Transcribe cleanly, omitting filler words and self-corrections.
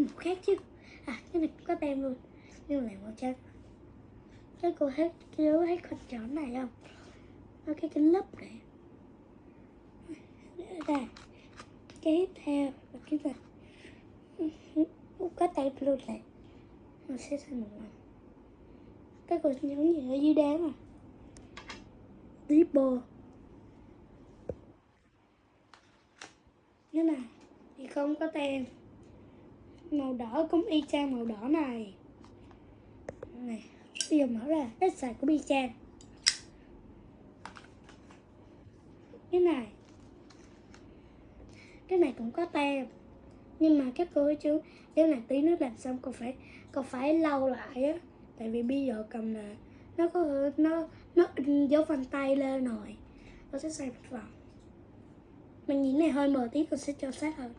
màu khác chứ. À, cái này cũng có tem luôn, nhưng mà lại màu trắng. Các cô thấy con chó này không? Nó cái lấp này. Đây, cái tiếp theo là cái này. Có tem luôn này. Nó sẽ thành một lần. Các cô nhấn gì ở dưới đá mà. Zippo. Cái này thì không có tem. Màu đỏ cũng y chang màu đỏ này. Này, bây giờ mở ra, cái sạc của y chang. Cái này cũng có tem, nhưng mà các cô chú nếu là tí nước làm xong con phải lau lại á, tại vì bây giờ cầm là nó in dấu vân tay lên rồi. Con sẽ xoay một vòng. Mình nhìn này hơi mờ tí, con sẽ cho sát hơn.